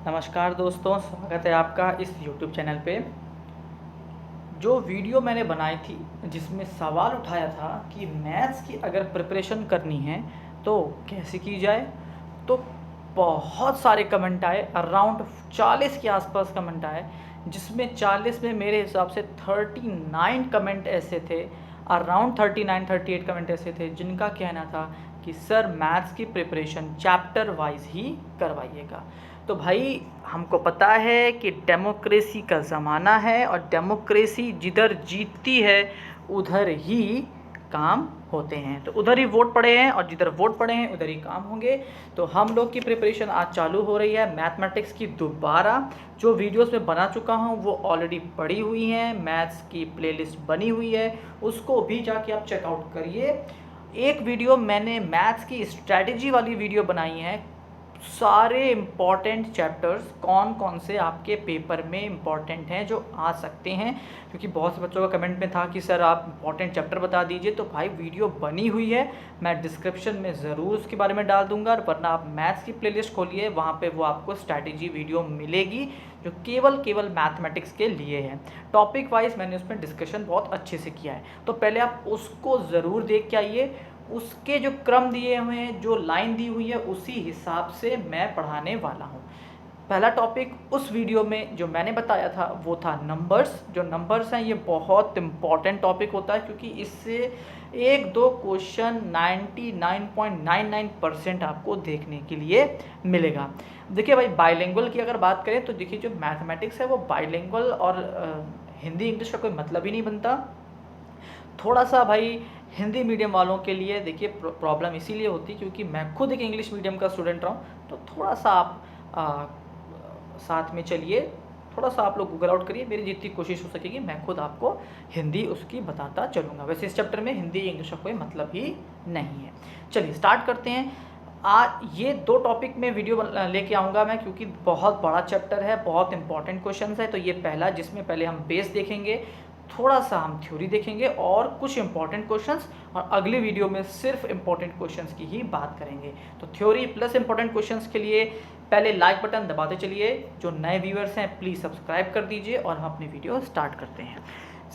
नमस्कार दोस्तों, स्वागत है आपका इस YouTube चैनल पे। जो वीडियो मैंने बनाई थी जिसमें सवाल उठाया था कि मैथ्स की अगर प्रिपरेशन करनी है तो कैसे की जाए, तो बहुत सारे कमेंट आए। अराउंड 40 के आसपास कमेंट आए, जिसमें 40 में मेरे हिसाब से 39 कमेंट ऐसे थे, अराउंड 39-38 कमेंट ऐसे थे जिनका कहना था कि सर मैथ्स की प्रिपरेशन चैप्टर वाइज ही करवाइएगा। तो भाई हमको पता है कि डेमोक्रेसी का ज़माना है और डेमोक्रेसी जिधर जीतती है उधर ही काम होते हैं। तो उधर ही वोट पड़े हैं और जिधर वोट पड़े हैं उधर ही काम होंगे। तो हम लोग की प्रिपरेशन आज चालू हो रही है मैथमेटिक्स की। दोबारा जो वीडियोस में बना चुका हूँ वो ऑलरेडी पड़ी हुई हैं, मैथ्स की प्लेलिस्ट बनी हुई है, उसको भी जाके आप चेकआउट करिए। एक वीडियो मैंने मैथ्स की स्ट्रैटेजी वाली वीडियो बनाई है, सारे इम्पॉर्टेंट चैप्टर्स कौन कौन से आपके पेपर में इम्पॉर्टेंट हैं जो आ सकते हैं, क्योंकि बहुत से बच्चों का कमेंट में था कि सर आप इम्पॉर्टेंट चैप्टर बता दीजिए। तो भाई वीडियो बनी हुई है, मैं डिस्क्रिप्शन में ज़रूर उसके बारे में डाल दूंगा, वरना आप मैथ्स की प्लेलिस्ट खोलिए, वहाँ पे वो आपको स्ट्रैटेजी वीडियो मिलेगी जो केवल मैथमेटिक्स के लिए है। टॉपिक वाइज मैंने उसमें डिस्कशन बहुत अच्छे से किया है, तो पहले आप उसको ज़रूर देख के आइए। उसके जो क्रम दिए हुए हैं, जो लाइन दी हुई है, उसी हिसाब से मैं पढ़ाने वाला हूँ। पहला टॉपिक उस वीडियो में जो मैंने बताया था वो था नंबर्स। जो नंबर्स हैं ये बहुत इम्पॉर्टेंट टॉपिक होता है, क्योंकि इससे एक दो क्वेश्चन 99.99% आपको देखने के लिए मिलेगा। देखिए भाई, बाइलिंगुअल की अगर बात करें तो देखिए जो मैथमेटिक्स है वो बाइलिंगुअल और हिंदी इंग्लिश का कोई मतलब ही नहीं बनता। थोड़ा सा भाई हिंदी मीडियम वालों के लिए देखिए प्रॉब्लम इसीलिए होती क्योंकि मैं खुद एक इंग्लिश मीडियम का स्टूडेंट रहा हूँ। तो थोड़ा सा आप साथ में चलिए, थोड़ा सा आप लोग गूगल आउट करिए, मेरी जितनी कोशिश हो सकेगी मैं खुद आपको हिंदी उसकी बताता चलूँगा। वैसे इस चैप्टर में हिंदी इंग्लिश का कोई मतलब ही नहीं है। चलिए स्टार्ट करते हैं। ये दो टॉपिक में वीडियो लेके आऊँगा मैं, क्योंकि बहुत बड़ा चैप्टर है, बहुत इंपॉर्टेंट क्वेश्चन है। तो ये पहला, जिसमें पहले हम बेस देखेंगे, थोड़ा सा हम थ्योरी देखेंगे और कुछ इंपॉर्टेंट क्वेश्चंस, और अगली वीडियो में सिर्फ इंपॉर्टेंट क्वेश्चंस की ही बात करेंगे। तो थ्योरी प्लस इंपॉर्टेंट क्वेश्चंस के लिए पहले लाइक बटन दबाते चलिए, जो नए व्यूअर्स हैं प्लीज़ सब्सक्राइब कर दीजिए और हम अपनी वीडियो स्टार्ट करते हैं।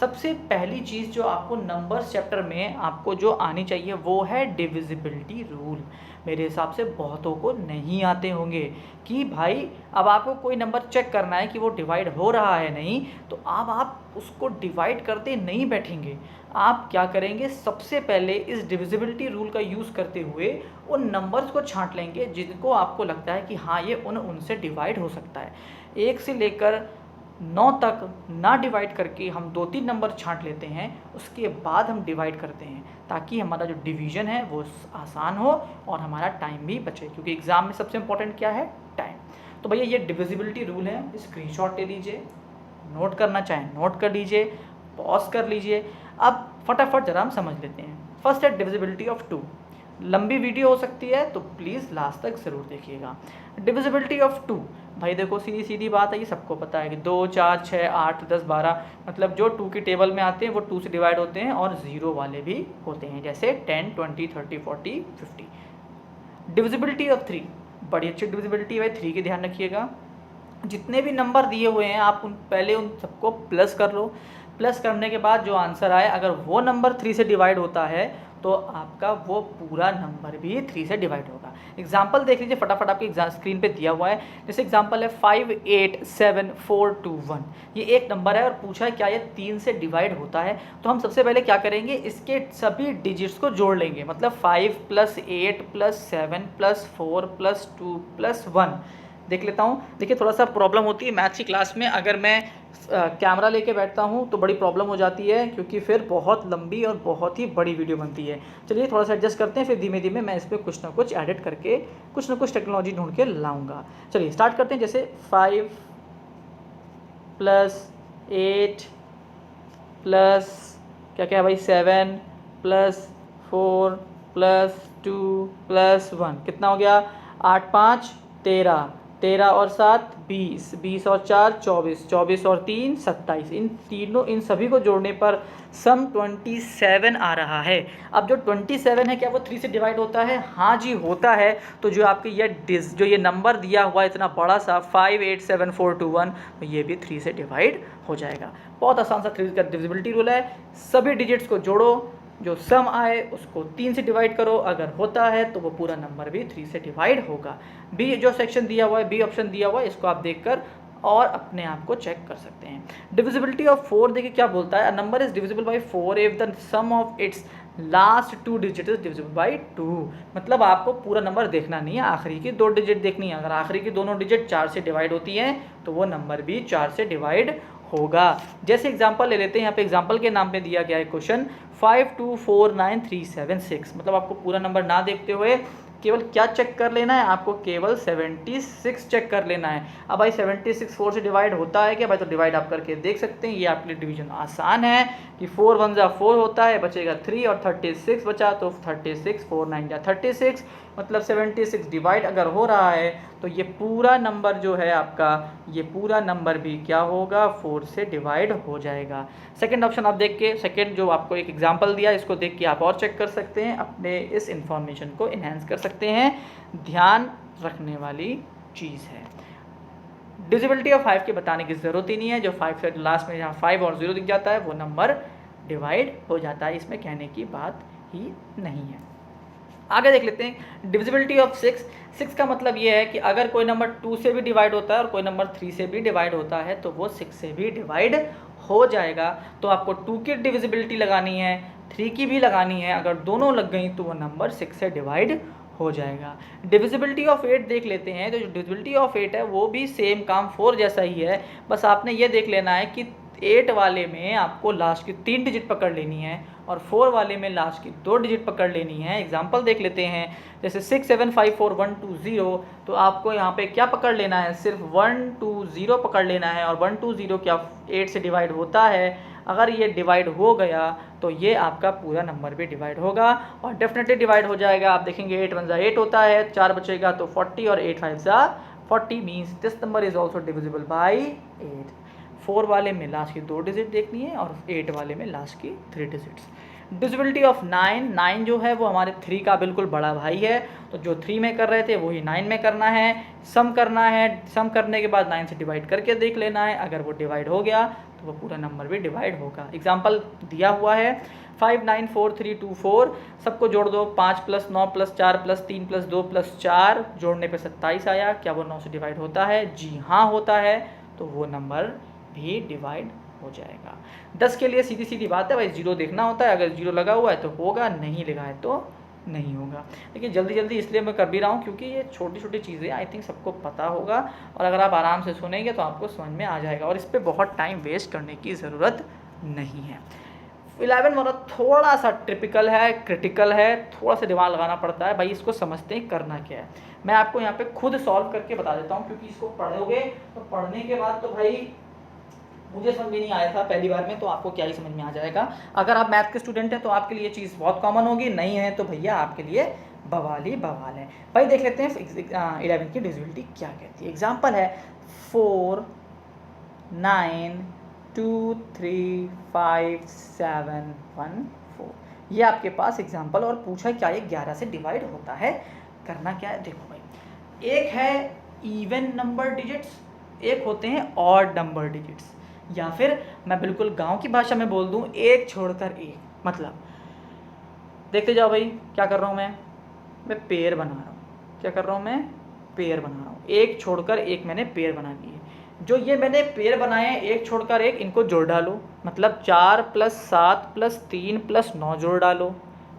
सबसे पहली चीज़ जो आपको नंबर्स चैप्टर में आपको जो आनी चाहिए वो है डिविजिबिलिटी रूल। मेरे हिसाब से बहुतों को नहीं आते होंगे कि भाई अब आपको कोई नंबर चेक करना है कि वो डिवाइड हो रहा है नहीं, तो अब आप उसको डिवाइड करते नहीं बैठेंगे। आप क्या करेंगे, सबसे पहले इस डिविजिबिलिटी रूल का यूज़ करते हुए उन नंबर्स को छांट लेंगे जिनको आपको लगता है कि हाँ ये उनसे डिवाइड हो सकता है। 1 से लेकर 9 तक ना डिवाइड करके हम 2-3 नंबर छांट लेते हैं, उसके बाद हम डिवाइड करते हैं, ताकि हमारा जो डिवीज़न है वो आसान हो और हमारा टाइम भी बचे, क्योंकि एग्ज़ाम में सबसे इम्पोर्टेंट क्या है, टाइम। तो भैया ये डिविजिबिलिटी रूल है, स्क्रीनशॉट ले लीजिए, नोट करना चाहें नोट कर लीजिए, पॉज कर लीजिए। अब फटाफट जरा हम समझ लेते हैं। फर्स्ट है डिविजिबिलिटी ऑफ 2। लंबी वीडियो हो सकती है तो प्लीज़ लास्ट तक ज़रूर देखिएगा। डिविजिबिलिटी ऑफ 2, भाई देखो सीधी सीधी बात है, ये सबको पता है कि 2, 4, 6, 8, 10, 12, मतलब जो 2 की टेबल में आते हैं वो 2 से डिवाइड होते हैं, और 0 वाले भी होते हैं, जैसे 10, 20, 30, 40, 50। डिविजिबिलिटी ऑफ 3, बड़ी अच्छी डिविजिबिलिटी है भाई, 3 की ध्यान रखिएगा। जितने भी नंबर दिए हुए हैं आप पहले उन सबको प्लस कर लो। प्लस करने के बाद जो आंसर आए, अगर वो नंबर 3 से डिवाइड होता है तो आपका वो पूरा नंबर भी 3 से डिवाइड होगा। एग्जाम्पल देख लीजिए फटाफट, आपकी स्क्रीन पे दिया हुआ है। जैसे एग्जाम्पल है 587421, ये एक नंबर है और पूछा है क्या ये 3 से डिवाइड होता है। तो हम सबसे पहले क्या करेंगे, इसके सभी डिजिट्स को जोड़ लेंगे, मतलब 5 + 8 + 7 + 4 + 2 + 1। देख लेता हूँ। देखिए थोड़ा सा प्रॉब्लम होती है मैथ्स की क्लास में, अगर मैं कैमरा लेके बैठता हूँ तो बड़ी प्रॉब्लम हो जाती है, क्योंकि फिर बहुत लंबी और बहुत ही बड़ी वीडियो बनती है। चलिए थोड़ा सा एडजस्ट करते हैं, फिर धीमे धीमे मैं इस पर कुछ ना कुछ एडिट करके कुछ ना कुछ टेक्नोलॉजी ढूंढ के लाऊंगा। चलिए स्टार्ट करते हैं। जैसे 5 + 8 + क्या क्या है भाई, 7 + 4 + 2 + 1, कितना हो गया, 8 × 5 = 13, 13 और 7 20, 20 और 4 24, 24 और 3 27। इन सभी को जोड़ने पर सम 27 आ रहा है। अब जो 27 है क्या वो 3 से डिवाइड होता है? हाँ जी होता है। तो जो आपके ये नंबर दिया हुआ है इतना बड़ा सा 587421, तो ये भी 3 से डिवाइड हो जाएगा। बहुत आसान सा 3 का डिविजिबिलिटी रूल है। सभी डिजिट्स को जोड़ो, जो सम आए उसको 3 से डिवाइड करो, अगर होता है तो वो पूरा नंबर भी 3 से डिवाइड होगा। बी जो सेक्शन दिया हुआ है, बी ऑप्शन दिया हुआ है, इसको आप देखकर और अपने आप को चेक कर सकते हैं। डिविजिबिलिटी ऑफ 4 देखिए क्या बोलता है, a number is divisible by 4 if the sum of its last 2 digit is divisible by 2। मतलब आपको पूरा नंबर देखना नहीं है, आखिरी की 2 डिजिट देखनी है। अगर आखिरी की दोनों डिजिट 4 से डिवाइड होती हैं तो वो नंबर भी 4 से डिवाइड होगा। जैसे एग्जांपल ले लेते हैं, यहाँ पे एग्जांपल के नाम पे दिया गया है क्वेश्चन 5249376। मतलब आपको पूरा नंबर ना देखते हुए केवल क्या चेक कर लेना है, आपको केवल 76 चेक कर लेना है। अब भाई 76 4 से डिवाइड होता है क्या भाई? तो डिवाइड आप करके देख सकते हैं, ये आपके लिए डिवीजन आसान है कि 4 1 जा 4 होता है, बचेगा 3 और 36 बचा तो 36, 4 9 जा 36। मतलब 76 डिवाइड अगर हो रहा है तो ये पूरा नंबर जो है आपका, ये पूरा नंबर भी क्या होगा? 4 से डिवाइड हो जाएगा। सेकंड ऑप्शन आप देख के, सेकंड जो आपको एक एग्जांपल दिया इसको देख के आप और चेक कर सकते हैं, अपने इस इंफॉर्मेशन को इन्हेंस कर सकते हैं। ध्यान रखने वाली चीज़ है, डिविजिबिलिटी ऑफ 5 के बताने की ज़रूरत ही नहीं है। जो 5 से लास्ट में जहाँ 5 और 0 दिख जाता है वो नंबर डिवाइड हो जाता है, इसमें कहने की बात ही नहीं है। आगे देख लेते हैं डिविजिबिलिटी ऑफ 6 का मतलब ये है कि अगर कोई नंबर 2 से भी डिवाइड होता है और कोई नंबर 3 से भी डिवाइड होता है तो वो 6 से भी डिवाइड हो जाएगा। तो आपको 2 की डिविजिबिलिटी लगानी है, 3 की भी लगानी है, अगर दोनों लग गई तो वो नंबर 6 से डिवाइड हो जाएगा। डिविजिबिलिटी ऑफ 8 देख लेते हैं, तो जो डिविजिबिलिटी ऑफ 8 है वो भी सेम काम 4 जैसा ही है, बस आपने ये देख लेना है कि 8 वाले में आपको लास्ट की 3 डिजिट पकड़ लेनी है और 4 वाले में लास्ट की 2 डिजिट पकड़ लेनी है। एग्जांपल देख लेते हैं, जैसे 6 7 5 4 1 2 0, तो आपको यहाँ पे क्या पकड़ लेना है? सिर्फ 1 2 0 पकड़ लेना है। और 1 2 0 क्या 8 से डिवाइड होता है? अगर ये डिवाइड हो गया तो ये आपका पूरा नंबर भी डिवाइड होगा और डेफिनेटली डिवाइड हो जाएगा। आप देखेंगे 8 1 जा 8 होता है, 4 बचेगा तो 40 और 8 5 जा 40, means this number is also divisible by 8। 4 वाले में लास्ट की 2 डिजिट देखनी है और 8 वाले में लास्ट की 3 डिजिट्स। डिविजिबिलिटी ऑफ 9 जो है वो हमारे 3 का बिल्कुल बड़ा भाई है, तो जो 3 में कर रहे थे वही 9 में करना है। सम करना है, सम करने के बाद 9 से डिवाइड करके देख लेना है, अगर वो डिवाइड हो गया तो वो पूरा नंबर भी डिवाइड होगा। एग्जाम्पल दिया हुआ है 5 9 4 3 2 4, सबको जोड़ दो, 5 + 9 + 4 + 3 + 2 + 4, जोड़ने पे 27 आया। क्या वो 9 से डिवाइड होता है? जी हाँ होता है, तो वो नंबर भी डिवाइड हो जाएगा। 10 के लिए सीधी सीधी बात है भाई, 0 देखना होता है, अगर 0 लगा हुआ है तो होगा, नहीं लगा है तो नहीं होगा। लेकिन जल्दी जल्दी इसलिए मैं कर भी रहा हूँ क्योंकि ये छोटी छोटी चीज़ें आई थिंक सबको पता होगा, और अगर आप आराम से सुनेंगे तो आपको समझ में आ जाएगा और इस पर बहुत टाइम वेस्ट करने की ज़रूरत नहीं है। 11 वाला थोड़ा सा टिपिकल है, क्रिटिकल है, थोड़ा सा दिमाग लगाना पड़ता है भाई, इसको समझते हैं करना क्या है। मैं आपको यहाँ पे खुद सॉल्व करके बता देता हूँ, क्योंकि इसको पढ़ोगे तो पढ़ने के बाद तो भाई मुझे समझ में नहीं आया था पहली बार में, तो आपको क्या ही समझ में आ जाएगा। अगर आप मैथ के स्टूडेंट हैं तो आपके लिए ये चीज़ बहुत कॉमन होगी, नहीं है तो भैया आपके लिए बवाल ही बवाल है। भाई देख लेते हैं 11 की डिविजिबिलिटी क्या कहती है। एग्जाम्पल है 4 9 2 3 5 7 1 4, ये आपके पास एग्जाम्पल, और पूछा क्या ये 11 से डिवाइड होता है। करना क्या है, देखो भाई, एक है इवन नंबर डिजिट्स, एक होते हैं ऑड नंबर डिजिट्स, या फिर मैं बिल्कुल गांव की भाषा में बोल दूं, एक छोड़कर एक। मतलब देखते जाओ भाई, क्या कर रहा हूं मैं पेड़ बना रहा हूं। क्या कर रहा हूं मैं? पेड़ बना रहा हूं। एक छोड़कर एक मैंने पेड़ बना दिए। जो ये मैंने पेड़ बनाए हैं एक छोड़कर एक, इनको जोड़ डालो, मतलब 4 + 7 + 3 + 9 जोड़ डालो।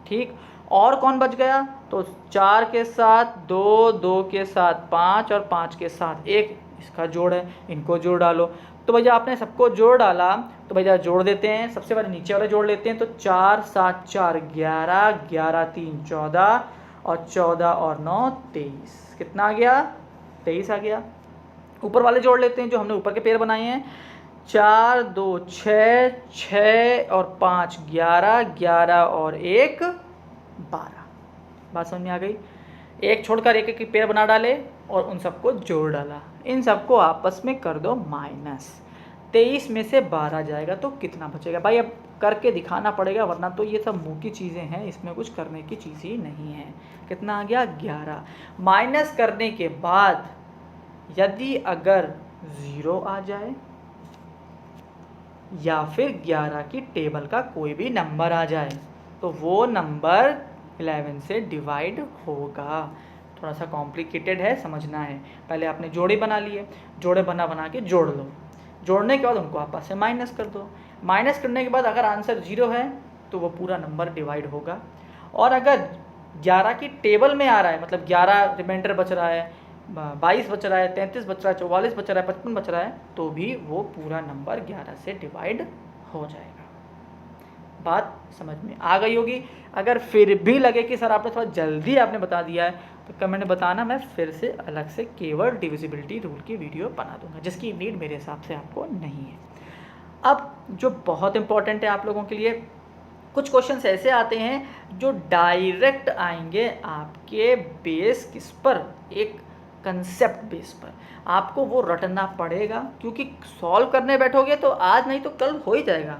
ठीक, और कौन बच गया? तो 4 के साथ 2, 2 के साथ 5 और 5 के साथ 1 इसका जोड़ है, इनको जोड़ डालो। तो भैया आपने सबको जोड़ डाला, तो भैया जोड़ देते हैं। सबसे पहले नीचे वाले जोड़ लेते हैं, तो 4 7 4 11, 11 3 14 और 14 और 9 23। कितना आ गया? 23 आ गया। ऊपर वाले जोड़ लेते हैं जो हमने ऊपर के पेड़ बनाए हैं, 4 2 6, 6 और 5 11, 11 और 1 12। बात समझ में आ गई? एक छोड़कर एक एक पेड़ बना डाले, और उन सबको जोड़ डाला, इन सबको आपस में कर दो माइनस। 23 में से 12 जाएगा तो कितना बचेगा भाई, अब करके दिखाना पड़ेगा वरना तो ये सब मुँह की चीज़ें हैं, इसमें कुछ करने की चीज़ ही नहीं है। कितना आ गया 11। माइनस करने के बाद यदि अगर 0 आ जाए या फिर 11 की टेबल का कोई भी नंबर आ जाए तो वो नंबर 11 से डिवाइड होगा। थोड़ा सा कॉम्प्लिकेटेड है, समझना है। पहले आपने जोड़े बना लिए, जोड़े बना के जोड़ लो, जोड़ने के बाद उनको आपस में माइनस कर दो। माइनस करने के बाद अगर आंसर 0 है तो वो पूरा नंबर डिवाइड होगा, और अगर 11 की टेबल में आ रहा है, मतलब 11 रिमाइंडर बच रहा है, 22 बच रहा है, 33 बच रहा है, 44 बच रहा है, 55 बच रहा है, तो भी वो पूरा नंबर 11 से डिवाइड हो जाएगा। बात समझ में आ गई होगी। अगर फिर भी लगे कि सर आपने थोड़ा जल्दी आपने बता दिया है तो कमेंट बताना, मैं फिर से अलग से केवल डिविजिबिलिटी रूल की वीडियो बना दूंगा, जिसकी नीड मेरे हिसाब से आपको नहीं है। अब जो बहुत इंपॉर्टेंट है आप लोगों के लिए, कुछ क्वेश्चंस ऐसे आते हैं जो डायरेक्ट आएंगे आपके बेस किस पर, एक कंसेप्ट बेस पर। आपको वो रटना पड़ेगा, क्योंकि सॉल्व करने बैठोगे तो आज नहीं तो कल हो ही जाएगा,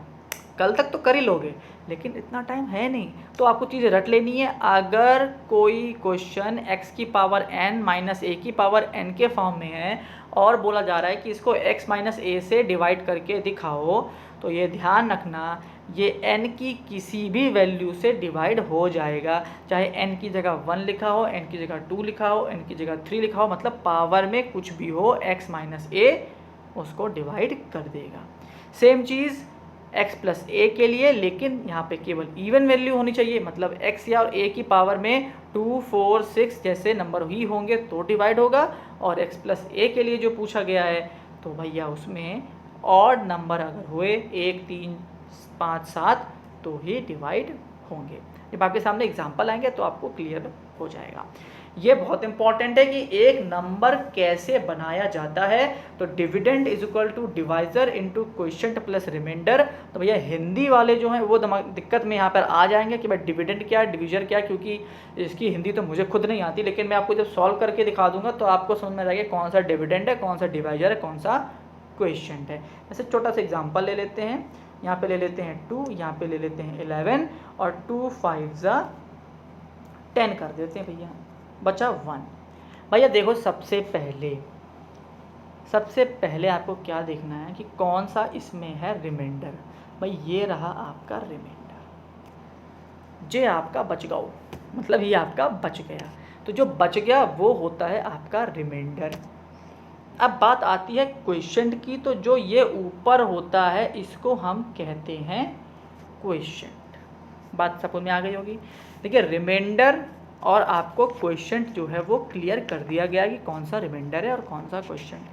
कल तक तो कर ही लोगे, लेकिन इतना टाइम है नहीं, तो आपको चीज़ें रट लेनी है। अगर कोई क्वेश्चन x की पावर n माइनस ए की पावर n के फॉर्म में है और बोला जा रहा है कि इसको x माइनस ए से डिवाइड करके दिखाओ, तो ये ध्यान रखना ये n की किसी भी वैल्यू से डिवाइड हो जाएगा, चाहे n की जगह 1 लिखा हो, n की जगह 2 लिखा हो, n की जगह 3 लिखा हो, मतलब पावर में कुछ भी हो x माइनस ए उसको डिवाइड कर देगा। सेम चीज़ x प्लस ए के लिए, लेकिन यहाँ पे केवल इवन वैल्यू होनी चाहिए, मतलब x या और a की पावर में 2, 4, 6 जैसे नंबर ही होंगे तो डिवाइड होगा, और x प्लस ए के लिए जो पूछा गया है तो भैया उसमें ऑड नंबर अगर हुए 1, 3, 5, 7 तो ही डिवाइड होंगे। जब आपके सामने एग्जाम्पल आएंगे तो आपको क्लियर हो जाएगा। ये बहुत इंपॉर्टेंट है कि एक नंबर कैसे बनाया जाता है, तो dividend is equal to divisor into quotient plus remainder. तो भैया हिंदी वाले जो हैं वो दिक्कत में यहाँ पर आ जाएंगे कि भाई डिविडेंड क्या है, डिविजर क्या है, क्योंकि इसकी हिंदी तो मुझे खुद नहीं आती, लेकिन मैं आपको जब सॉल्व करके दिखा दूंगा तो आपको समझ में आएगा कौन सा डिविडेंड है, कौन सा डिवाइजर है, कौन सा क्वोशिएंट है। जैसे छोटा सा एग्जाम्पल ले लेते हैं, यहाँ पे ले लेते हैं 2, यहाँ पे ले लेते हैं 11 और 2 5 10 कर देते हैं भैया, बचा 1। भैया देखो सबसे पहले आपको क्या देखना है कि कौन सा इसमें है रिमाइंडर। भाई ये रहा आपका रिमाइंडर, जे आपका बच गया, मतलब ये आपका बच गया, तो जो बच गया वो होता है आपका रिमाइंडर। अब बात आती है क्वोशिएंट की, तो जो ये ऊपर होता है इसको हम कहते हैं क्वोशिएंट। बात समझ में आ गई होगी। देखिए रिमाइंडर और आपको क्वोशिएंट जो है वो क्लियर कर दिया गया कि कौन सा रिमाइंडर है और कौन सा क्वोशिएंट।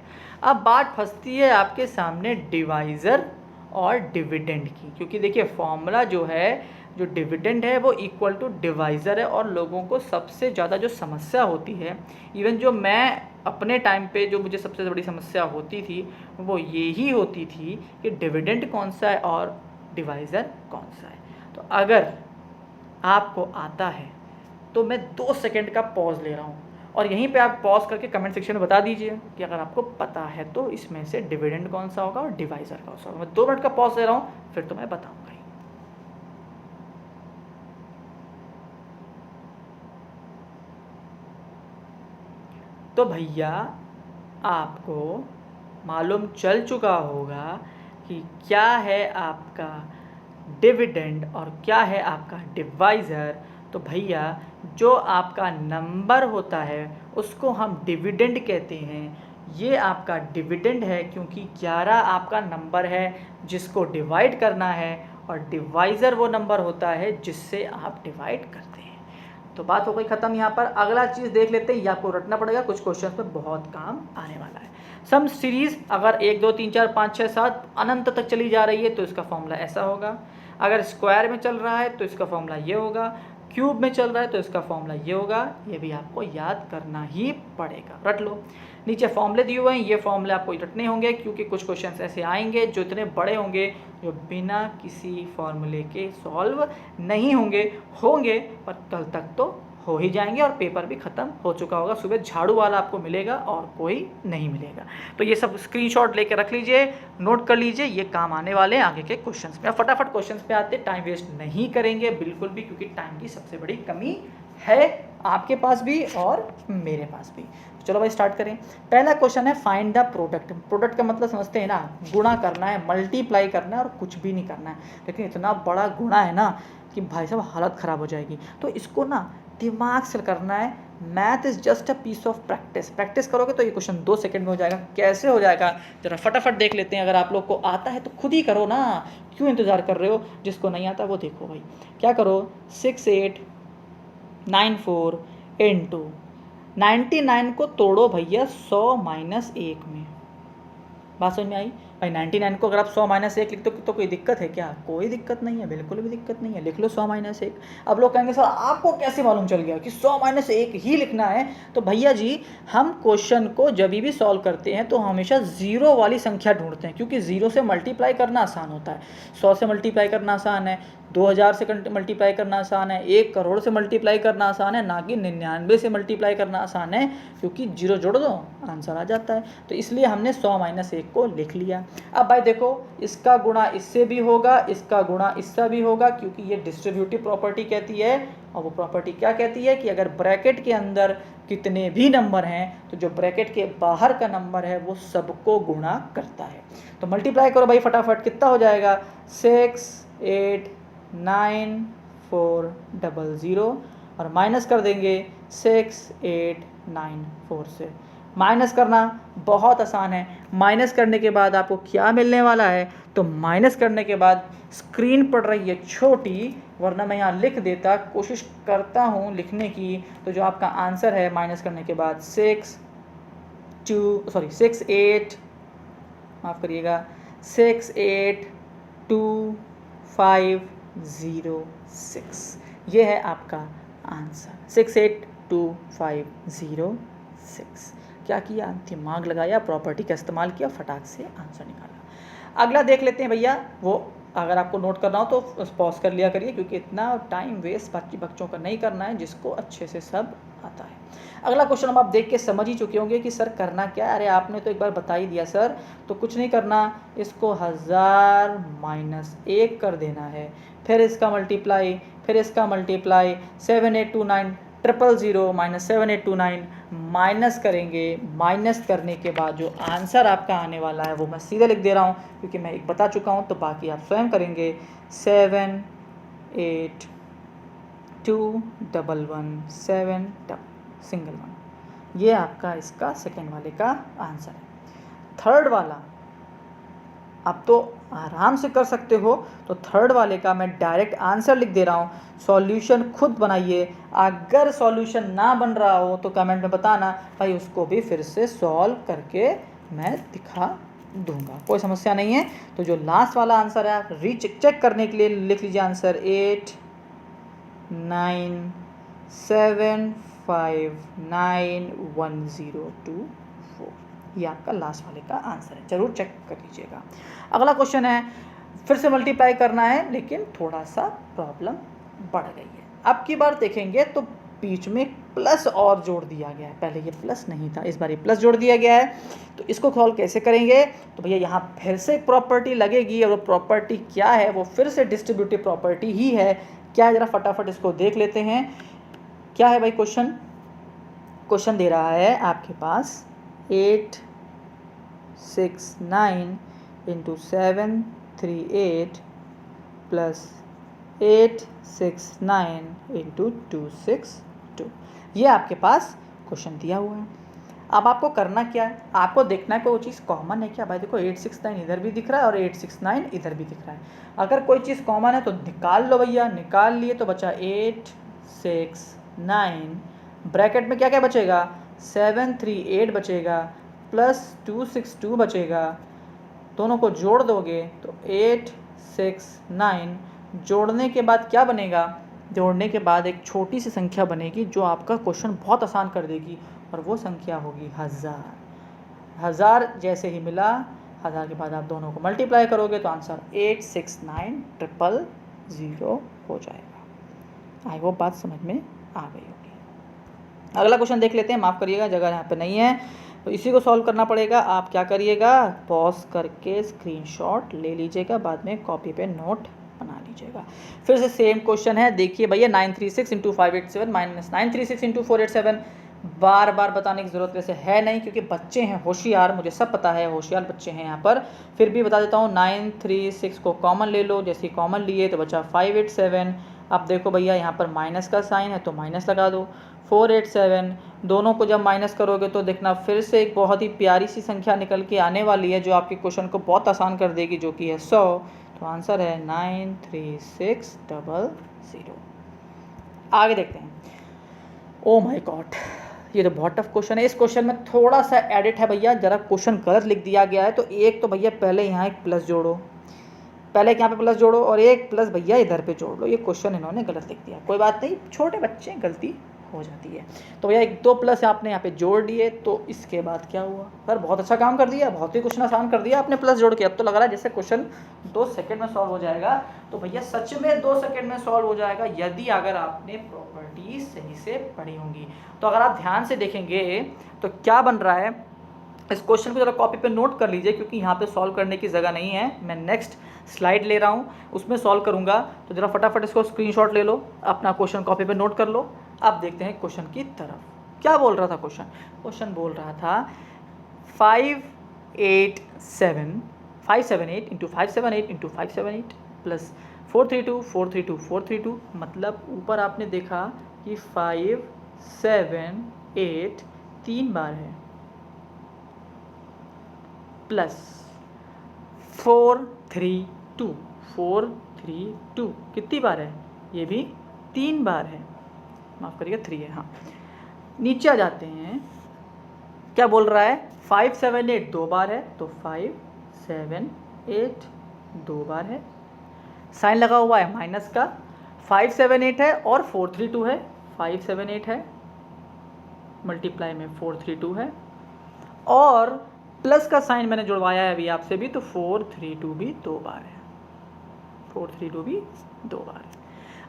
अब बात फंसती है आपके सामने डिवाइज़र और डिविडेंड की, क्योंकि देखिए फॉर्मूला जो है, जो डिविडेंड है वो इक्वल टू डिवाइज़र है, और लोगों को सबसे ज़्यादा जो समस्या होती है, इवन जो मैं अपने टाइम पे जो मुझे सबसे बड़ी समस्या होती थी वो यही होती थी कि डिविडेंड कौन सा है और डिवाइज़र कौन सा है। तो अगर आपको आता है तो मैं 2 सेकंड का पॉज ले रहा हूँ, और यहीं पे आप पॉज करके कमेंट सेक्शन में बता दीजिए कि अगर आपको पता है तो इसमें से डिविडेंड कौन सा होगा और डिवाइज़र कौन सा होगा। मैं 2 मिनट का पॉज ले रहा हूँ, फिर तो मैं बताऊँगा ही। तो भैया आपको मालूम चल चुका होगा कि क्या है आपका डिविडेंड और क्या है आपका डिवाइज़र। तो भैया जो आपका नंबर होता है उसको हम डिविडेंड कहते हैं। ये आपका डिविडेंड है क्योंकि 11 आपका नंबर है जिसको डिवाइड करना है, और डिवाइज़र वो नंबर होता है जिससे आप डिवाइड करते हैं। तो बात हो गई ख़त्म। यहाँ पर अगला चीज़ देख लेते हैं, ये आपको रटना पड़ेगा, कुछ क्वेश्चन पे बहुत काम आने वाला है। सम सीरीज़ अगर 1, 2, 3, 4, 5, 6, 7 अनंत तक चली जा रही है तो इसका फॉर्मूला ऐसा होगा। अगर स्क्वायर में चल रहा है तो इसका फॉर्मूला ये होगा, क्यूब में चल रहा है तो इसका फॉर्मूला ये होगा। ये भी आपको याद करना ही पड़ेगा, रट लो। नीचे फॉर्मूले दिए हुए हैं, ये फॉर्मूले आपको रटने होंगे क्योंकि कुछ क्वेश्चंस ऐसे आएंगे जो इतने बड़े होंगे जो बिना किसी फॉर्मूले के सॉल्व नहीं होंगे पर कल तक तो हो ही जाएंगे और पेपर भी ख़त्म हो चुका होगा। सुबह झाड़ू वाला आपको मिलेगा और कोई नहीं मिलेगा। तो ये सब स्क्रीनशॉट लेके रख लीजिए, नोट कर लीजिए, ये काम आने वाले हैं आगे के क्वेश्चंस में। फटाफट क्वेश्चंस पे आते, टाइम वेस्ट नहीं करेंगे बिल्कुल भी, क्योंकि टाइम की सबसे बड़ी कमी है आपके पास भी और मेरे पास भी। चलो भाई स्टार्ट करें। पहला क्वेश्चन है फाइंड द प्रोडक्ट। प्रोडक्ट का मतलब समझते हैं ना, गुणा करना है, मल्टीप्लाई करना है और कुछ भी नहीं करना है। लेकिन इतना बड़ा गुणा है ना कि भाई साहब हालत ख़राब हो जाएगी। तो इसको ना दिमाग से करना है। Math is just a piece of practice. Practice करोगे तो ये क्वेश्चन 2 सेकंड में हो जाएगा। कैसे हो जाएगा जरा फटाफट देख लेते हैं। अगर आप लोग को आता है तो खुद ही करो ना, क्यों इंतज़ार कर रहे हो? जिसको नहीं आता वो देखो भाई। क्या करो, 6894 इंटू 99 को तोड़ो भैया 100 - 1 में। बात समझ में आई भाई? 99 को अगर आप 100 - 1 लिखते हो तो कोई दिक्कत है क्या? कोई दिक्कत नहीं है, बिल्कुल भी दिक्कत नहीं है। लिख लो 100 - 1। अब लोग कहेंगे सर आपको कैसे मालूम चल गया कि 100 - 1 ही लिखना है? तो भैया जी हम क्वेश्चन को जब भी सॉल्व करते हैं तो हमेशा ज़ीरो वाली संख्या ढूंढते हैं, क्योंकि ज़ीरो से मल्टीप्लाई करना आसान होता है। 100 से मल्टीप्लाई करना आसान है, 2000 से मल्टीप्लाई करना आसान है, 1 करोड़ से मल्टीप्लाई करना आसान है, ना कि 99 से मल्टीप्लाई करना आसान है, क्योंकि जीरो जोड़ दो आंसर आ जाता है। तो इसलिए हमने 100 - 1 को लिख लिया। अब भाई देखो, इसका गुणा इससे भी होगा, इसका गुणा इससे भी होगा, क्योंकि ये डिस्ट्रीब्यूटिव प्रॉपर्टी कहती है। और वो प्रॉपर्टी क्या कहती है कि अगर ब्रैकेट के अंदर कितने भी नंबर हैं तो जो ब्रैकेट के बाहर का नंबर है वो सबको गुणा करता है। तो मल्टीप्लाई करो भाई फटाफट, कितना हो जाएगा? 689400 और माइनस कर देंगे 6894 से। माइनस करना बहुत आसान है। माइनस करने के बाद आपको क्या मिलने वाला है? तो माइनस करने के बाद स्क्रीन पड़ रही है छोटी, वरना मैं यहाँ लिख देता, कोशिश करता हूँ लिखने की। तो जो आपका आंसर है माइनस करने के बाद 68, माफ़ करिएगा, 682506, ये है आपका आंसर। 682506। क्या किया? दिमाग लगाया, प्रॉपर्टी का इस्तेमाल किया, फटाक से आंसर निकाला। अगला देख लेते हैं भैया। वो अगर आपको नोट करना हो तो पॉज कर लिया करिए, क्योंकि इतना टाइम वेस्ट बाकी बच्चों का नहीं करना है, जिसको अच्छे से सब आता है। अगला क्वेश्चन अब आप देख के समझ ही चुके होंगे कि सर करना क्या है। अरे आपने तो एक बार बता ही दिया सर, तो कुछ नहीं करना, इसको 1000 - 1 कर देना है, फिर इसका मल्टीप्लाई, फिर इसका मल्टीप्लाई, 7829 000 - 7829 माइनस करेंगे। माइनस करने के बाद जो आंसर आपका आने वाला है वो मैं सीधे लिख दे रहा हूँ, क्योंकि मैं एक बता चुका हूँ, तो बाकी आप स्वयं करेंगे। 782117 सिंगल 1, ये आपका इसका सेकेंड वाले का आंसर है। थर्ड वाला आप तो आराम से कर सकते हो, तो थर्ड वाले का मैं डायरेक्ट आंसर लिख दे रहा हूँ। सॉल्यूशन खुद बनाइए। अगर सॉल्यूशन ना बन रहा हो तो कमेंट में बताना भाई, उसको भी फिर से सॉल्व करके मैं दिखा दूंगा, कोई समस्या नहीं है। तो जो लास्ट वाला आंसर है, आप चेक करने के लिए लिख लीजिए आंसर 8975910224। ये आपका लास्ट वाले का आंसर है, जरूर चेक कर लीजिएगा। अगला क्वेश्चन है, फिर से मल्टीप्लाई करना है, लेकिन थोड़ा सा प्रॉब्लम बढ़ गई है। अब की बार देखेंगे तो बीच में प्लस और जोड़ दिया गया है। पहले ये प्लस नहीं था, इस बार ये प्लस जोड़ दिया गया है। तो इसको सॉल्व कैसे करेंगे? तो भैया यहाँ फिर से एक प्रॉपर्टी लगेगी, और वो प्रॉपर्टी क्या है? वो फिर से डिस्ट्रीब्यूटिव प्रॉपर्टी ही है। क्या है, जरा फटाफट इसको देख लेते हैं। क्या है भाई क्वेश्चन? क्वेश्चन दे रहा है आपके पास 869 × 738 प्लस 869 × 262। ये आपके पास क्वेश्चन दिया हुआ है। अब आपको करना क्या है? आपको देखना है कोई चीज़ कॉमन है क्या। भाई देखो 869 इधर भी दिख रहा है और 869 इधर भी दिख रहा है। अगर कोई चीज़ कॉमन है तो निकाल लो भैया। निकाल लिए तो बचा 869, ब्रैकेट में क्या क्या बचेगा? 738 बचेगा प्लस 262 बचेगा। दोनों को जोड़ दोगे तो 869, जोड़ने के बाद क्या बनेगा? जोड़ने के बाद एक छोटी सी संख्या बनेगी जो आपका क्वेश्चन बहुत आसान कर देगी, और वो संख्या होगी 1000। 1000 जैसे ही मिला, 1000 के बाद आप दोनों को मल्टीप्लाई करोगे तो आंसर 869000 हो जाएगा। आई वो बात समझ में आ गई होगी। अगला क्वेश्चन देख लेते हैं, माफ़ करिएगा जगह यहाँ पे नहीं है, तो इसी को सॉल्व करना पड़ेगा। आप क्या करिएगा, पॉज करके स्क्रीनशॉट ले लीजिएगा, बाद में कॉपी पे नोट बना लीजिएगा। फिर से सेम क्वेश्चन है, देखिए भैया 936 इंटू 587 माइनस 936 इंटू 487। बार बार बताने की ज़रूरत वैसे है नहीं, क्योंकि बच्चे हैं होशियार, मुझे सब पता है, होशियार बच्चे हैं यहाँ पर, फिर भी बता देता हूँ। 936 को कॉमन ले लो, जैसे ही कॉमन लिए तो बचा 587। अब देखो भैया यहाँ पर माइनस का साइन है तो माइनस लगा दो। 487 दोनों को जब माइनस करोगे तो देखना फिर से एक बहुत ही प्यारी सी संख्या निकल के आने वाली है, जो आपके क्वेश्चन को बहुत आसान कर देगी, जो कि है 100। तो आंसर है 93600। आगे देखते हैं। ओ माय गॉड, ये तो बहुत टफ क्वेश्चन है। इस क्वेश्चन में थोड़ा सा एडिट है भैया, जरा क्वेश्चन गलत लिख दिया गया है। तो एक तो भैया पहले यहाँ एक प्लस जोड़ो, पहले यहाँ पे प्लस जोड़ो, और एक प्लस भैया इधर पे जोड़ लो। ये क्वेश्चन इन्होंने गलत लिख दिया, कोई बात नहीं, छोटे बच्चे गलती हो जाती है। तो भैया एक दो प्लस आपने यहाँ पे जोड़ दिए, तो इसके बाद क्या हुआ, सर बहुत अच्छा काम कर दिया, बहुत ही क्वेश्चन आसान कर दिया आपने प्लस जोड़ के। अब तो लग रहा है जैसे क्वेश्चन 2 सेकंड में सॉल्व हो जाएगा। तो भैया सच में 2 सेकंड में सॉल्व हो जाएगा, यदि अगर आपने प्रॉपर्टीज सही से पढ़ी होंगी। तो अगर आप ध्यान से देखेंगे तो क्या बन रहा है, इस क्वेश्चन को जरा कॉपी पे नोट कर लीजिए, क्योंकि यहाँ पे सॉल्व करने की जगह नहीं है। मैं नेक्स्ट स्लाइड ले रहा हूँ, उसमें सॉल्व करूँगा। तो जरा फटाफट इसको स्क्रीनशॉट ले लो, अपना क्वेश्चन कॉपी पे नोट कर लो। अब देखते हैं क्वेश्चन की तरफ। क्या बोल रहा था क्वेश्चन, क्वेश्चन बोल रहा था 578 इंटू 578 इंटू 578 प्लस 432 मतलब ऊपर आपने देखा कि 5 7 8 3 बार है, प्लस 432 कितनी बार है, ये भी 3 बार है, माफ़ करिएगा 3 है। हाँ, नीचे आ जाते हैं, क्या बोल रहा है, 5 7 8 2 बार है, तो 5 7 8 2 बार है। साइन लगा हुआ है माइनस का, 5 7 8 है और 432 है, 5 7 8 है, मल्टीप्लाई में 432 है, और प्लस का साइन मैंने जुड़वाया है अभी आपसे भी, तो 432 भी 2 बार है, 432 भी 2 बार है।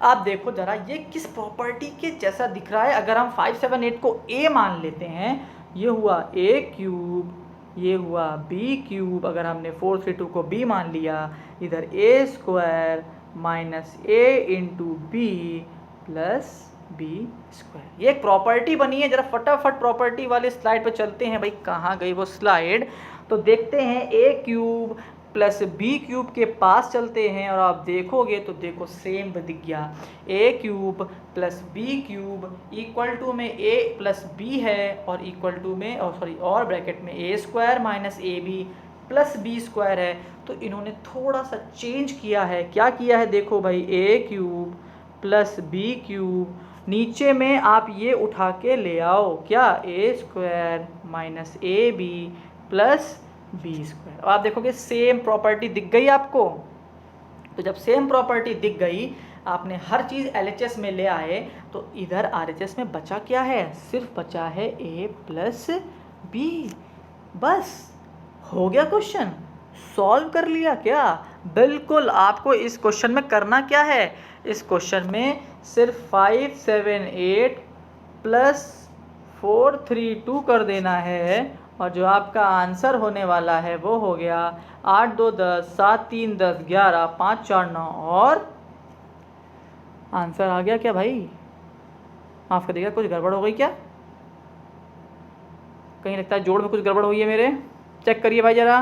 आप देखो जरा ये किस प्रॉपर्टी के जैसा दिख रहा है। अगर हम 5 7 8 को a मान लेते हैं, ये हुआ a क्यूब, ये हुआ b क्यूब, अगर हमने 432 को b मान लिया, इधर a square minus a into B plus B square. ये एक प्रॉपर्टी बनी है। जरा फटाफट प्रॉपर्टी वाले स्लाइड पे चलते हैं भाई, कहाँ गई वो स्लाइड। तो देखते हैं a cube plus B cube के पास चलते हैं, और आप देखोगे तो देखो सेम दिख गया, a cube plus B cube equal to में a प्लस बी है, और इक्वल टू में और ब्रैकेट में a square minus A B plus B square है। तो इन्होंने थोड़ा सा चेंज किया है। क्या किया है, देखो भाई, a cube plus B cube, नीचे में आप ये उठा के ले आओ, क्या, a square minus A B plus B square. आप देखोगे सेम प्रॉपर्टी दिख गई आपको। तो जब सेम प्रॉपर्टी दिख गई, आपने हर चीज़ LHS में ले आए, तो इधर RHS में बचा क्या है, सिर्फ बचा है a प्लस बी। बस हो गया क्वेश्चन, सॉल्व कर लिया क्या। बिल्कुल, आपको इस क्वेश्चन में करना क्या है, इस क्वेश्चन में सिर्फ 5 7 8 प्लस 432 कर देना है, और जो आपका आंसर होने वाला है वो हो गया 8 2 10 7 3 10 11 5 4 9, और आंसर आ गया क्या भाई, माफ़ करिएगा कुछ गड़बड़ हो गई क्या, कहीं लगता है जोड़ में कुछ गड़बड़ हुई है मेरे, चेक करिए भाई ज़रा।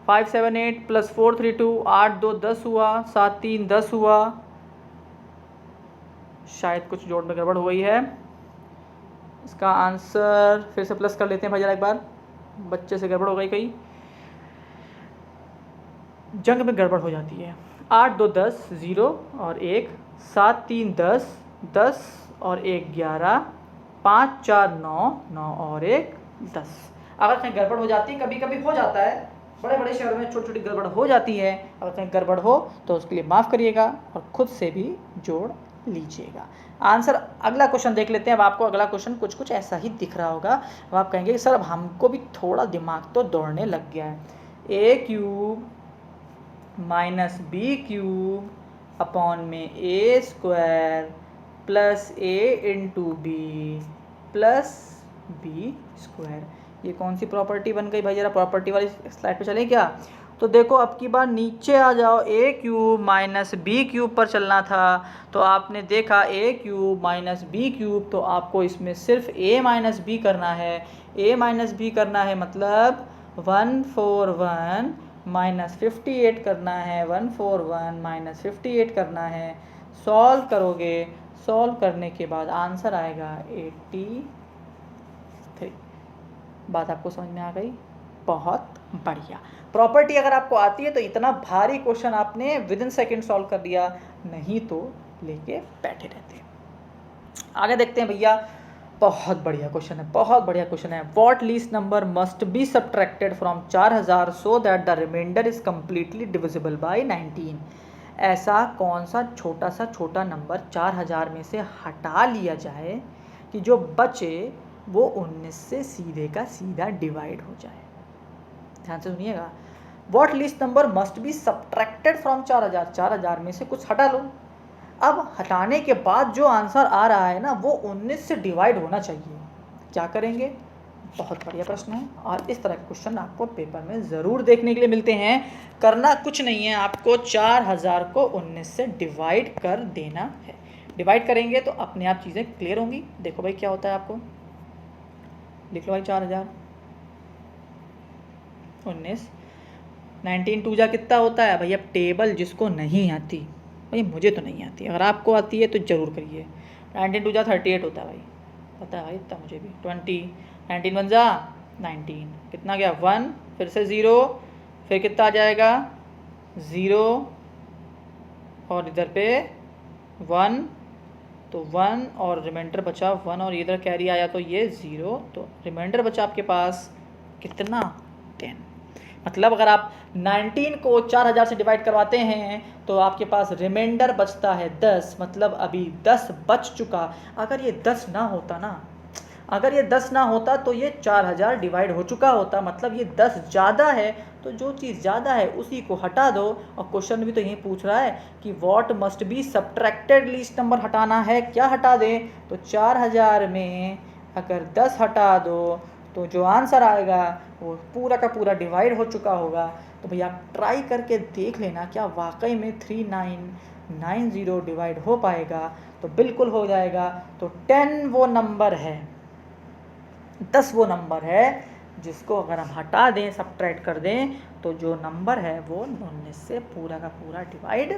5 7 8 प्लस 432, 8 2 10 हुआ, 7 3 10 हुआ, शायद कुछ जोड़ में गड़बड़ हो गई है। इसका आंसर फिर से प्लस कर लेते हैं भाई ज़रा एक बार, बच्चे से गड़बड़ हो गई, कहीं जंग में गड़बड़ हो जाती है। 8 2 10 0 और 1, 7 3 10 10 और 1 11, 5 4 9 9 और 1 10। अगर कहीं गड़बड़ हो जाती है, कभी कभी हो जाता है, बड़े बड़े शहरों में छोटी छोटी गड़बड़ हो जाती है, अगर कहीं गड़बड़ हो तो उसके लिए माफ़ करिएगा और ख़ुद से भी जोड़ लीजिएगा। आंसर अगला क्वेश्चन देख लेते हैं। अब आपको अगला क्वेश्चन कुछ कुछ ऐसा ही दिख रहा होगा, अब आप कहेंगे सर अब हमको भी थोड़ा दिमाग तो दौड़ने लग गया है। a cube minus B cube upon में a square plus A into B plus B square. ये कौन सी प्रॉपर्टी बन गई भाई? जरा प्रॉपर्टी वाली स्लाइड पे चलें क्या? तो देखो अब की बार नीचे आ जाओ, ए क्यूब माइनस बी क्यूब पर चलना था, तो आपने देखा ए क्यूब माइनस बी क्यूब, तो आपको इसमें सिर्फ ए माइनस बी करना है। ए माइनस बी करना है मतलब 141 माइनस 58 करना है, 141 माइनस 58 करना है। सॉल्व करोगे, सॉल्व करने के बाद आंसर आएगा 83। बात आपको समझ में आ गई? बहुत बढ़िया। प्रॉपर्टी अगर आपको आती है तो इतना भारी क्वेश्चन आपने विद इन सेकेंड सॉल्व कर दिया, नहीं तो लेके बैठे रहते। आगे देखते हैं भैया, बहुत बढ़िया क्वेश्चन है, बहुत बढ़िया क्वेश्चन है। What least number must be subtracted from 4000 so that the remainder is completely divisible by 19। ऐसा कौन सा छोटा नंबर 4000 में से हटा लिया जाए कि जो बचे वो 19 से सीधे का सीधा डिवाइड हो जाए। ध्यान से सुनिएगा। What least number must be subtracted from 4000, 4000 में से कुछ हटा लो। अब हटाने के बाद जो आंसर आ रहा है ना वो 19 से डिवाइड होना चाहिए। क्या करेंगे? बहुत बढ़िया प्रश्न है, और इस तरह के क्वेश्चन आपको पेपर में ज़रूर देखने के लिए मिलते हैं। करना कुछ नहीं है, आपको 4000 को 19 से डिवाइड कर देना है। डिवाइड करेंगे तो अपने आप चीज़ें क्लियर होंगी। देखो भाई क्या होता है, आपको लिख लो भाई 4000 19 19 2 जा कितना होता है भाई? अब टेबल जिसको नहीं आती, भाई मुझे तो नहीं आती, अगर आपको आती है तो ज़रूर करिए। 19 2 जा 38 होता है भाई, पता है भाई इतना मुझे भी। 20 19 1 जा 19, कितना गया 1, फिर से 0, फिर कितना आ जाएगा 0, और इधर पे 1, तो 1 और रिमाइंडर बचा 1, और इधर कैरी आया तो ये 0, तो रिमाइंडर बचा आपके पास कितना 10। मतलब अगर आप 19 को 4000 से डिवाइड करवाते हैं तो आपके पास रिमाइंडर बचता है 10, मतलब अभी 10 बच चुका। अगर ये 10 ना होता ना, अगर ये 10 ना होता तो ये 4000 डिवाइड हो चुका होता, मतलब ये 10 ज़्यादा है, तो जो चीज़ ज़्यादा है उसी को हटा दो। और क्वेश्चन भी तो यही पूछ रहा है कि what must be subtracted, least number हटाना है, क्या हटा दें? तो 4000 में अगर 10 हटा दो तो जो आंसर आएगा वो पूरा का पूरा डिवाइड हो चुका होगा। तो भैया आप ट्राई करके देख लेना क्या वाकई में 3990 डिवाइड हो पाएगा? तो बिल्कुल हो जाएगा। तो 10 वो नंबर है, 10 वो नंबर है जिसको अगर हम हटा दें, सब्ट्रैक्ट कर दें, तो जो नंबर है वो 19 से पूरा का पूरा डिवाइड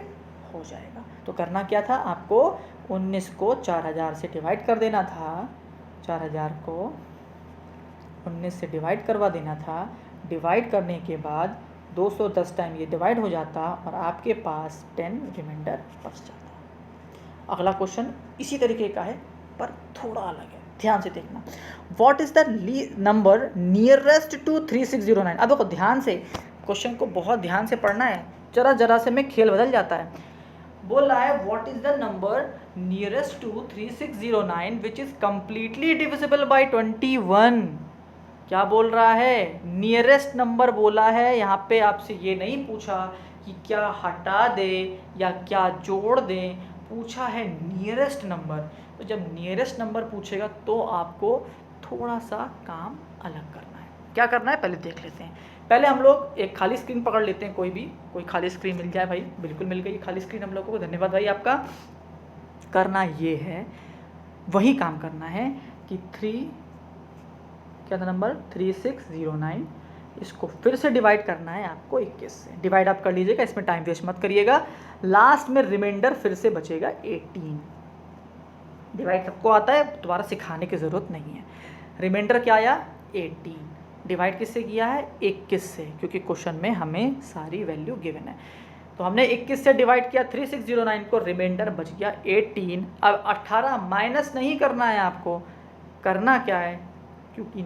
हो जाएगा। तो करना क्या था आपको? 19 को 4000 से डिवाइड कर देना था, 4000 को 19 से डिवाइड करवा देना था। डिवाइड करने के बाद 210 टाइम ये डिवाइड हो जाता और आपके पास 10 रिमाइंडर बच जाता। अगला क्वेश्चन इसी तरीके का है पर थोड़ा अलग है, ध्यान से देखना। What is the number nearest to 3609? अब देखो ध्यान से, क्वेश्चन को बहुत ध्यान से पढ़ना है, जरा से में खेल बदल जाता है। बोल रहा है what is the number nearest to 3609 which is completely divisible by 21। क्या बोल रहा है? नियरेस्ट नंबर बोला है। यहाँ पे आपसे ये नहीं पूछा कि क्या हटा दे या क्या जोड़ दें, पूछा है नियरेस्ट नंबर। तो जब नियरेस्ट नंबर पूछेगा तो आपको थोड़ा सा काम अलग करना है। क्या करना है पहले देख लेते हैं। पहले हम लोग एक खाली स्क्रीन पकड़ लेते हैं, कोई खाली स्क्रीन मिल जाए भाई। बिल्कुल मिल गई खाली स्क्रीन हम लोगों को, धन्यवाद भाई आपका। करना ये है, वही काम करना है कि क्या था नंबर 3609, इसको फिर से डिवाइड करना है आपको 21 से। डिवाइड आप कर लीजिएगा, इसमें टाइम वेस्ट मत करिएगा। लास्ट में रिमाइंडर फिर से बचेगा 18। डिवाइड सबको आता है, दोबारा सिखाने की ज़रूरत नहीं है। रिमाइंडर क्या आया 18, डिवाइड किससे किया है 21 से, क्योंकि क्वेश्चन में हमें सारी वैल्यू गिवन है। तो हमने 21 से डिवाइड किया 3609 को, रिमाइंडर बच गया 18। अब 18 माइनस नहीं करना है आपको, करना क्या है, क्योंकि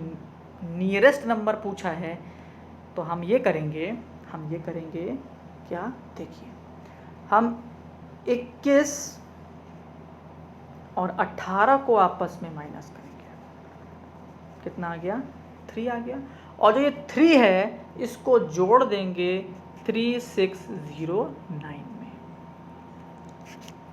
नियरेस्ट नंबर पूछा है तो हम ये करेंगे क्या, देखिए हम 21 और 18 को आपस में माइनस करेंगे। कितना आ गया 3 आ गया, और जो ये 3 है इसको जोड़ देंगे 3609 में।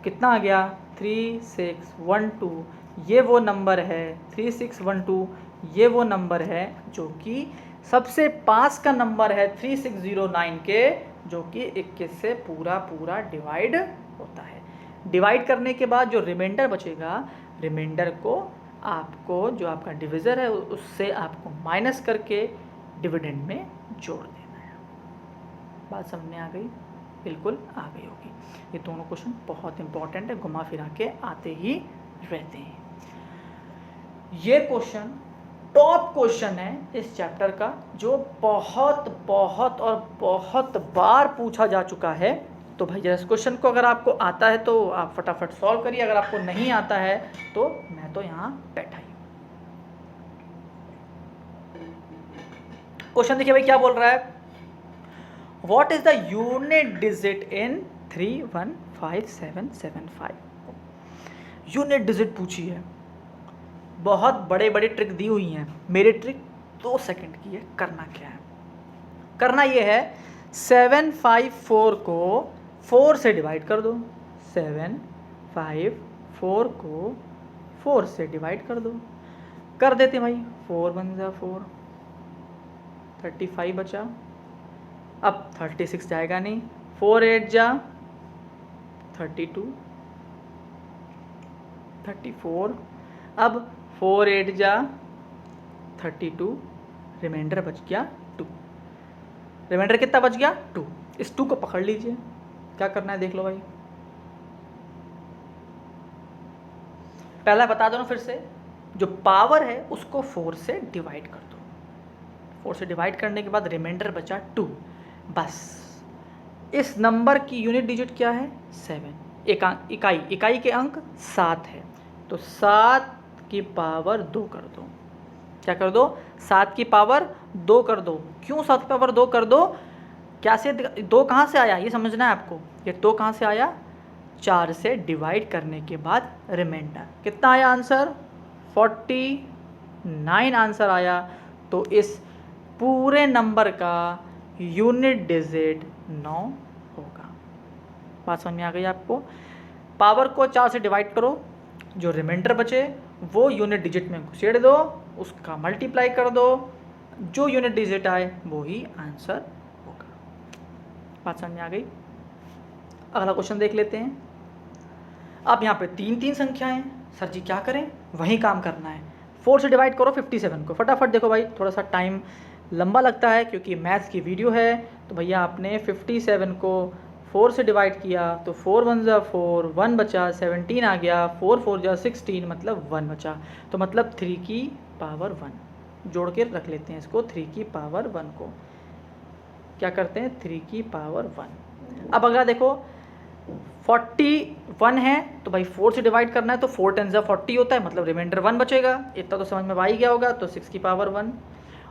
कितना आ गया 3612 ये वो नंबर है, 3612 ये वो नंबर है जो कि सबसे पास का नंबर है 3609 के, जो कि 21 से पूरा डिवाइड होता है। डिवाइड करने के बाद जो रिमाइंडर बचेगा, रिमाइंडर को आपको जो आपका डिविज़र है उससे आपको माइनस करके डिविडेंड में जोड़ देना है। बात समझ में आ गई? बिल्कुल आ गई होगी। ये दोनों क्वेश्चन बहुत इंपॉर्टेंट है, घुमा फिरा के आते ही रहते हैं। ये क्वेश्चन टॉप क्वेश्चन है इस चैप्टर का, जो बहुत बहुत और बहुत बार पूछा जा चुका है। तो भाई इस क्वेश्चन को अगर आपको आता है तो आप फटाफट सॉल्व करिए, अगर आपको नहीं आता है तो मैं तो यहाँ बैठा ही। क्वेश्चन देखिए भाई क्या बोल रहा है, what is the unit digit in 315775। Unit digit पूछी है, बहुत बड़े बड़े ट्रिक दी हुई हैं। मेरी ट्रिक 2 सेकंड की है। करना क्या है, करना ये है 754 को 4 से डिवाइड कर दो, 754 को 4 से डिवाइड कर दो। कर देते भाई, 4 1 जा 4, 35 बचा। अब 36 जाएगा नहीं, 4 8 जा 32, 34। अब 4 8 जा 32, रिमाइंडर बच गया 2। रिमाइंडर कितना बच गया? 2। इस 2 को पकड़ लीजिए। क्या करना है देख लो भाई, पहला बता दो ना फिर से, जो पावर है उसको 4 से डिवाइड कर दो। 4 से डिवाइड करने के बाद रिमाइंडर बचा 2। बस इस नंबर की यूनिट डिजिट क्या है? 7। इकाई के अंक 7 है, तो 7 की पावर 2 कर दो। क्या कर दो? 7 की पावर 2 कर दो। क्यों 7 की पावर 2 कर दो? क्या से 2 कहाँ से आया ये समझना है आपको। ये 2 कहाँ से आया? 4 से डिवाइड करने के बाद रिमाइंडर कितना आया? आंसर 49 आंसर आया। तो इस पूरे नंबर का यूनिट डिजिट 9 होगा। बात समझ में आ गई आपको? पावर को 4 से डिवाइड करो, जो रिमाइंडर बचे वो यूनिट डिजिट में घुसेड़ दो, उसका मल्टीप्लाई कर दो, जो यूनिट डिजिट आए वो ही आंसर होगा। बात समझ में आ गई? अगला क्वेश्चन देख लेते हैं। अब यहाँ पे 3 संख्याएं, सर जी क्या करें? वही काम करना है। 4 से डिवाइड करो 57 को। फटाफट देखो भाई, थोड़ा सा टाइम लंबा लगता है क्योंकि मैथ्स की वीडियो है। तो भैया आपने 57 को 4 से डिवाइड किया तो 4 1 जा 4, 1 बचा, 17 आ गया, 4 4 जा 16, मतलब 1 बचा। तो मतलब 3 की पावर 1 जोड़ के रख लेते हैं इसको। 3 की पावर 1 को क्या करते हैं? 3 की पावर 1। अब अगला देखो 41 है, तो भाई 4 से डिवाइड करना है तो 4 10 जा 40 होता है, मतलब रिमाइंडर 1 बचेगा। इतना तो समझ में आ ही गया होगा। तो 6 की पावर 1।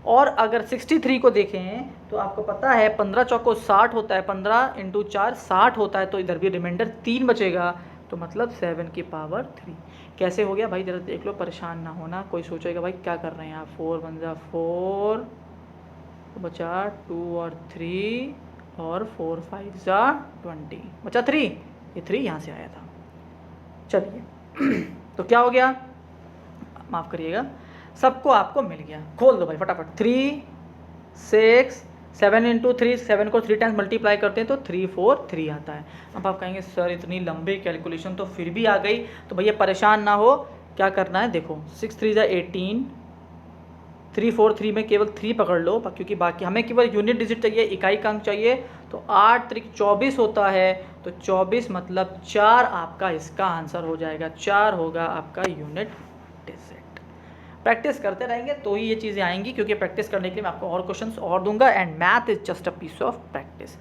और अगर 63 को देखें तो आपको पता है 15 चौको 60 होता है, 15 × 4 60 होता है, तो इधर भी रिमाइंडर 3 बचेगा। तो मतलब 7 की पावर 3। कैसे हो गया भाई ज़रा देख लो, परेशान ना होना। कोई सोचेगा भाई क्या कर रहे हैं आप। 4 1 जा 4 तो बचा 2 और 3, और 4 5 जा 20 बचा 3। ये 3 यहाँ से आया था। चलिए तो क्या हो गया, माफ़ करिएगा, सबको आपको मिल गया। खोल दो भाई फटाफट। 3 6 7 × 3, 7 को 3 टाइम्स मल्टीप्लाई करते हैं तो 3 4 3 आता है। अब आप कहेंगे सर इतनी लंबी कैलकुलेशन तो फिर भी आ गई। तो भैया परेशान ना हो, क्या करना है देखो, 6 3 जा 18, 3 4 3 में केवल 3 पकड़ लो, क्योंकि बाकी हमें केवल यूनिट डिजिट चाहिए, इकाई का अंक चाहिए। तो 8 3 24 होता है, तो 24 मतलब 4 आपका इसका आंसर हो जाएगा। 4 होगा आपका यूनिट डिजिट। प्रैक्टिस करते रहेंगे तो ही ये चीज़ें आएंगी, क्योंकि प्रैक्टिस करने के लिए मैं आपको और क्वेश्चंस और दूंगा। And math is just a piece of practice.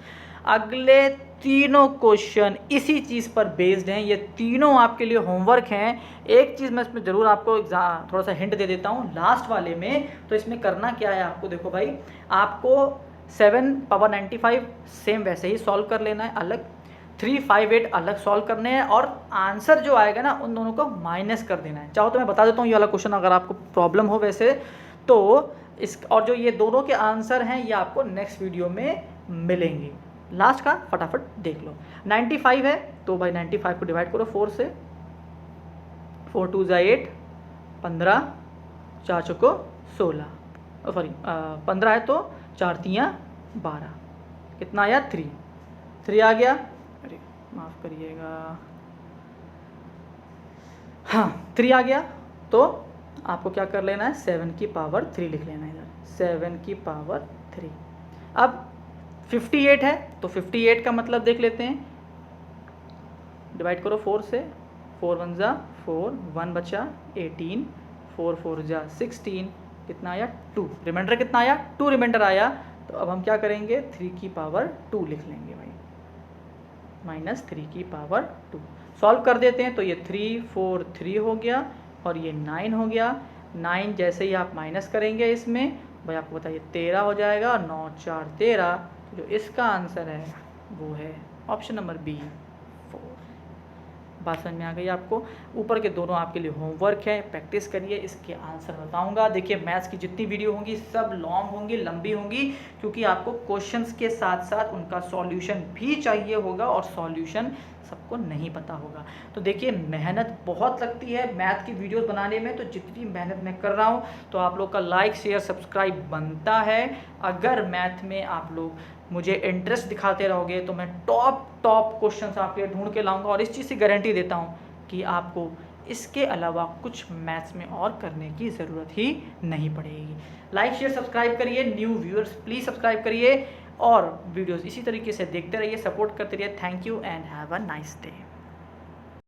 अगले तीनों क्वेश्चन इसी चीज़ पर बेस्ड हैं। ये तीनों आपके लिए होमवर्क हैं। एक चीज़ मैं इसमें ज़रूर आपको थोड़ा सा हिंट दे देता हूँ लास्ट वाले में। तो इसमें करना क्या है आपको, देखो भाई, आपको 7 पावर 95 सेम वैसे ही सॉल्व कर लेना है अलग, 3 5 8 अलग सॉल्व करने हैं, और आंसर जो आएगा ना उन दोनों को माइनस कर देना है। चाहो तो मैं बता देता हूँ ये वाला क्वेश्चन अगर आपको प्रॉब्लम हो वैसे तो इस, और जो ये दोनों के आंसर हैं ये आपको नेक्स्ट वीडियो में मिलेंगे। लास्ट का फटाफट देख लो। 95 है तो भाई 95 को डिवाइड करो 4 से, 4 2 जा 8, 15, 4 चौको 16, सॉरी 15 है तो 4 3 12, कितना आया 3 आ गया, अरे माफ़ करिएगा, हाँ 3 आ गया। तो आपको क्या कर लेना है, 7 की पावर 3 लिख लेना है इधर, 7 की पावर 3। अब 58 है तो 58 का मतलब देख लेते हैं, डिवाइड करो 4 से, 4 1 जा 4, 1 बचा 18, 4 4 जा 16, कितना आया 2, रिमाइंडर कितना आया 2 रिमाइंडर आया। तो अब हम क्या करेंगे, 3 की पावर 2 लिख लेंगे भाई, माइनस 3 की पावर 2। सॉल्व कर देते हैं तो ये 3 4 3 हो गया और ये 9 हो गया। 9 जैसे ही आप माइनस करेंगे इसमें भाई आपको बताइए 13 हो जाएगा, 9 4 13। तो जो इसका आंसर है वो है ऑप्शन नंबर बी 4। बात समझ में आ गई आपको। ऊपर के दोनों आपके लिए होमवर्क है, प्रैक्टिस करिए, इसके आंसर बताऊंगा। देखिए मैथ्स की जितनी वीडियो होंगी सब लॉन्ग होंगी, लंबी होंगी, क्योंकि आपको क्वेश्चंस के साथ साथ उनका सॉल्यूशन भी चाहिए होगा और सॉल्यूशन सबको नहीं पता होगा। तो देखिए मेहनत बहुत लगती है मैथ की वीडियोस बनाने में, तो जितनी मेहनत मैं कर रहा हूँ तो आप लोग का लाइक शेयर सब्सक्राइब बनता है। अगर मैथ में आप लोग मुझे इंटरेस्ट दिखाते रहोगे तो मैं टॉप क्वेश्चंस आपके लिए ढूंढ के लाऊंगा, और इस चीज़ की गारंटी देता हूँ कि आपको इसके अलावा कुछ मैथ्स में और करने की ज़रूरत ही नहीं पड़ेगी। लाइक शेयर सब्सक्राइब करिए, न्यू व्यूअर्स प्लीज़ सब्सक्राइब करिए और वीडियोस इसी तरीके से देखते रहिए, सपोर्ट करते रहिए। Thank you and have a nice day.